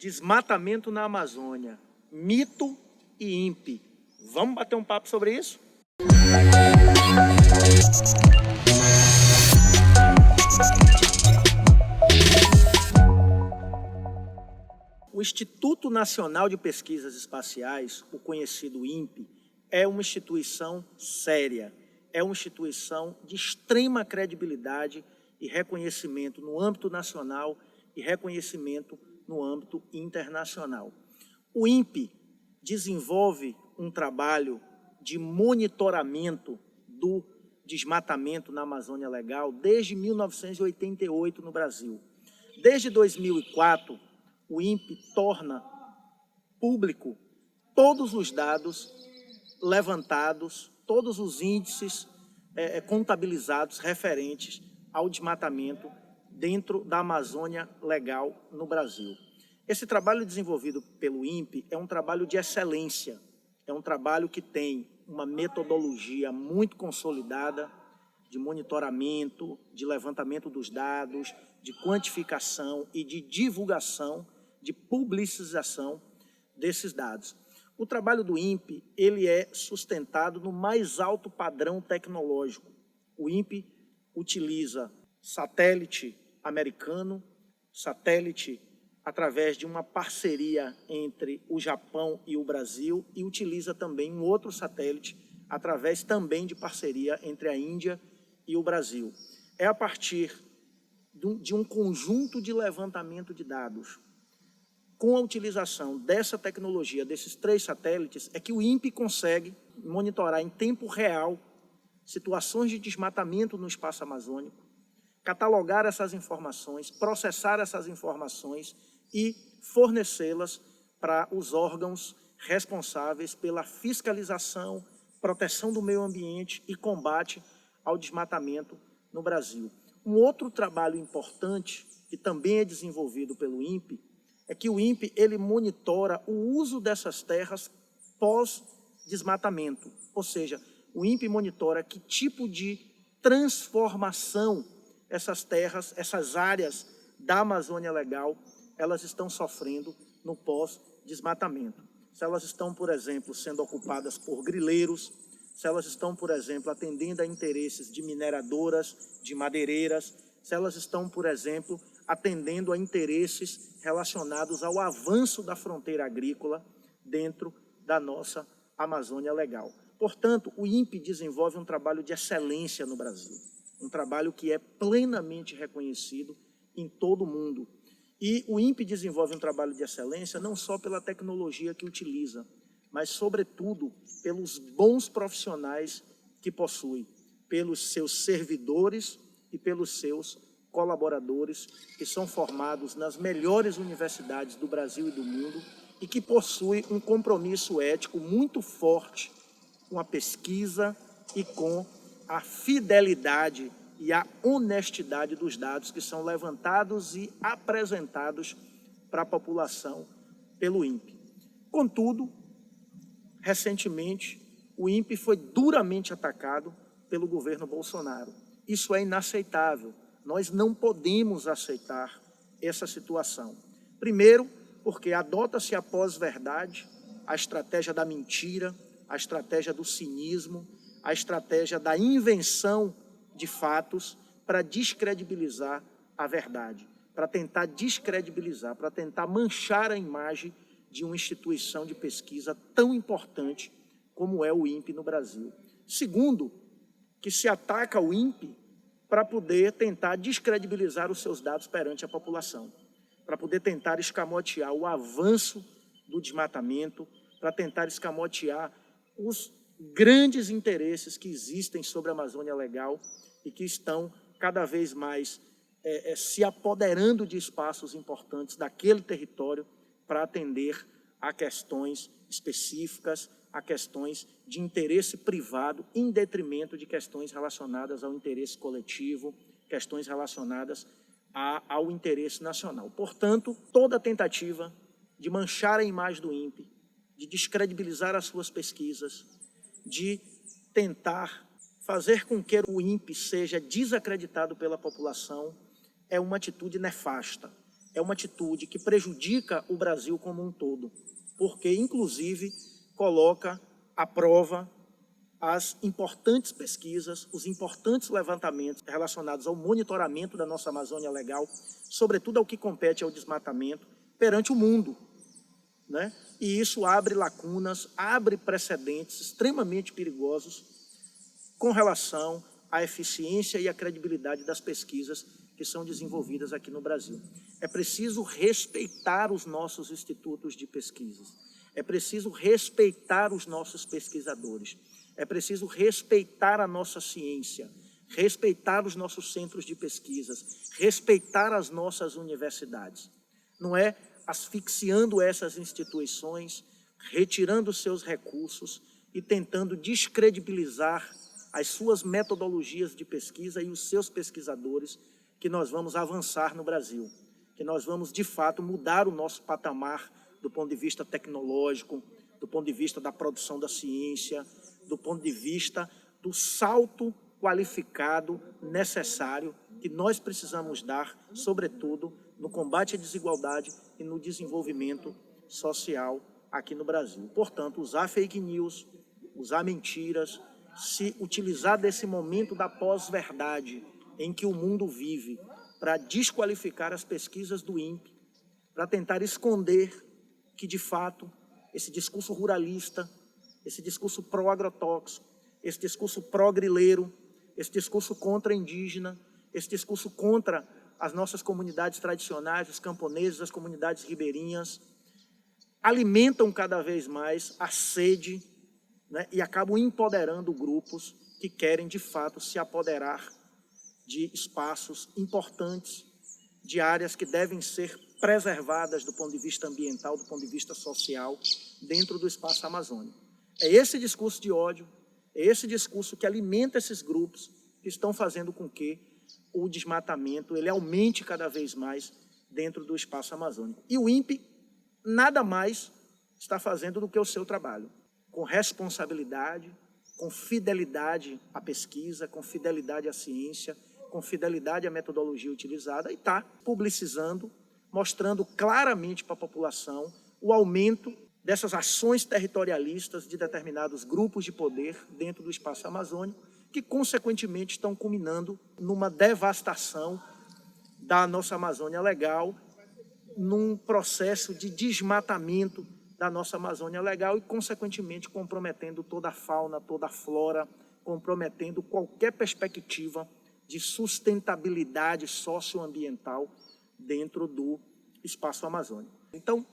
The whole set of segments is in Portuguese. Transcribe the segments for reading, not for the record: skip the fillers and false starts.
Desmatamento na Amazônia, mito e INPE. Vamos bater um papo sobre isso? O Instituto Nacional de Pesquisas Espaciais, o conhecido INPE, é uma instituição séria, é uma instituição de extrema credibilidade e reconhecimento no âmbito nacional e reconhecimento no âmbito internacional. O INPE desenvolve um trabalho de monitoramento do desmatamento na Amazônia Legal desde 1988 no Brasil. Desde 2004, o INPE torna público todos os dados levantados, todos os índices contabilizados referentes ao desmatamento dentro da Amazônia Legal no Brasil. Esse trabalho desenvolvido pelo INPE é um trabalho de excelência, é um trabalho que tem uma metodologia muito consolidada de monitoramento, de levantamento dos dados, de quantificação e de divulgação, de publicização desses dados. O trabalho do INPE, ele é sustentado no mais alto padrão tecnológico. O INPE utiliza satélite americano, satélite através de uma parceria entre o Japão e o Brasil e utiliza também um outro satélite através também de parceria entre a Índia e o Brasil. É a partir de um conjunto de levantamento de dados, com a utilização dessa tecnologia, desses 3 satélites, é que o INPE consegue monitorar em tempo real situações de desmatamento no espaço amazônico, catalogar essas informações, processar essas informações e fornecê-las para os órgãos responsáveis pela fiscalização, proteção do meio ambiente e combate ao desmatamento no Brasil. Um outro trabalho importante, que também é desenvolvido pelo INPE, é que o INPE ele monitora o uso dessas terras pós-desmatamento, ou seja, o INPE monitora que tipo de transformação essas terras, essas áreas da Amazônia Legal, elas estão sofrendo no pós-desmatamento. Se elas estão, por exemplo, sendo ocupadas por grileiros, se elas estão, por exemplo, atendendo a interesses de mineradoras, de madeireiras, se elas estão, por exemplo, atendendo a interesses relacionados ao avanço da fronteira agrícola dentro da nossa Amazônia Legal. Portanto, o INPE desenvolve um trabalho de excelência no Brasil, um trabalho que é plenamente reconhecido em todo o mundo. E o INPE desenvolve um trabalho de excelência não só pela tecnologia que utiliza, mas, sobretudo, pelos bons profissionais que possui, pelos seus servidores e pelos seus colaboradores, que são formados nas melhores universidades do Brasil e do mundo e que possuem um compromisso ético muito forte com a pesquisa e com a fidelidade e a honestidade dos dados que são levantados e apresentados para a população pelo INPE. Contudo, recentemente, o INPE foi duramente atacado pelo governo Bolsonaro. Isso é inaceitável. Nós não podemos aceitar essa situação. Primeiro, porque adota-se a pós-verdade, a estratégia da mentira, a estratégia do cinismo, a estratégia da invenção de fatos para descredibilizar a verdade, para tentar descredibilizar, para tentar manchar a imagem de uma instituição de pesquisa tão importante como é o INPE no Brasil. Segundo, que se ataca o INPE para poder tentar descredibilizar os seus dados perante a população, para poder tentar escamotear o avanço do desmatamento, para tentar escamotear os grandes interesses que existem sobre a Amazônia Legal e que estão cada vez mais se apoderando de espaços importantes daquele território para atender a questões específicas, a questões de interesse privado, em detrimento de questões relacionadas ao interesse coletivo, questões relacionadas ao interesse nacional. Portanto, toda tentativa de manchar a imagem do INPE, de descredibilizar as suas pesquisas, de tentar fazer com que o INPE seja desacreditado pela população, é uma atitude nefasta. é uma atitude que prejudica o Brasil como um todo, porque, inclusive, coloca à prova as importantes pesquisas, os importantes levantamentos relacionados ao monitoramento da nossa Amazônia Legal, sobretudo ao que compete ao desmatamento, perante o mundo, né? E isso abre lacunas, abre precedentes extremamente perigosos com relação à eficiência e à credibilidade das pesquisas que são desenvolvidas aqui no Brasil. É preciso respeitar os nossos institutos de pesquisas, é preciso respeitar os nossos pesquisadores, é preciso respeitar a nossa ciência, respeitar os nossos centros de pesquisas, respeitar as nossas universidades. Não é asfixiando essas instituições, retirando seus recursos e tentando descredibilizar as suas metodologias de pesquisa e os seus pesquisadores que nós vamos avançar no Brasil, que nós vamos, de fato, mudar o nosso patamar do ponto de vista tecnológico, do ponto de vista da produção da ciência, do ponto de vista do salto qualificado necessário que nós precisamos dar, sobretudo, no combate à desigualdade e no desenvolvimento social aqui no Brasil. Portanto, usar fake news, usar mentiras, se utilizar desse momento da pós-verdade em que o mundo vive para desqualificar as pesquisas do INPE, para tentar esconder que, de fato, esse discurso ruralista, esse discurso pró-agrotóxico, esse discurso pró-grileiro, esse discurso contra indígena, esse discurso contra as nossas comunidades tradicionais, os camponeses, as comunidades ribeirinhas, alimentam cada vez mais a sede, né, e acabam empoderando grupos que querem, de fato, se apoderar de espaços importantes, de áreas que devem ser preservadas do ponto de vista ambiental, do ponto de vista social, dentro do espaço amazônico. É esse discurso de ódio, é esse discurso que alimenta esses grupos que estão fazendo com que o desmatamento ele aumente cada vez mais dentro do espaço amazônico. E o INPE nada mais está fazendo do que o seu trabalho, com responsabilidade, com fidelidade à pesquisa, com fidelidade à ciência, com fidelidade à metodologia utilizada, e está publicizando, mostrando claramente para a população o aumento dessas ações territorialistas de determinados grupos de poder dentro do espaço amazônico, que, consequentemente, estão culminando numa devastação da nossa Amazônia Legal, num processo de desmatamento da nossa Amazônia Legal e, consequentemente, comprometendo toda a fauna, toda a flora, comprometendo qualquer perspectiva de sustentabilidade socioambiental dentro do espaço amazônico. Então,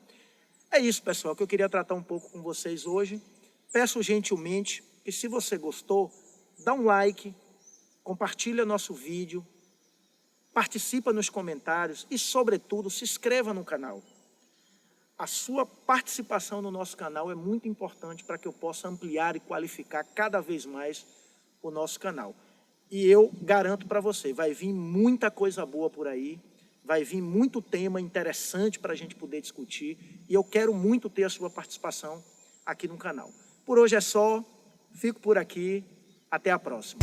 é isso, pessoal, que eu queria tratar um pouco com vocês hoje. Peço gentilmente que, se você gostou, dá um like, compartilha nosso vídeo, participa nos comentários e, sobretudo, se inscreva no canal. A sua participação no nosso canal é muito importante para que eu possa ampliar e qualificar cada vez mais o nosso canal. E eu garanto para você, vai vir muita coisa boa por aí, vai vir muito tema interessante para a gente poder discutir, e eu quero muito ter a sua participação aqui no canal. Por hoje é só, fico por aqui, até a próxima.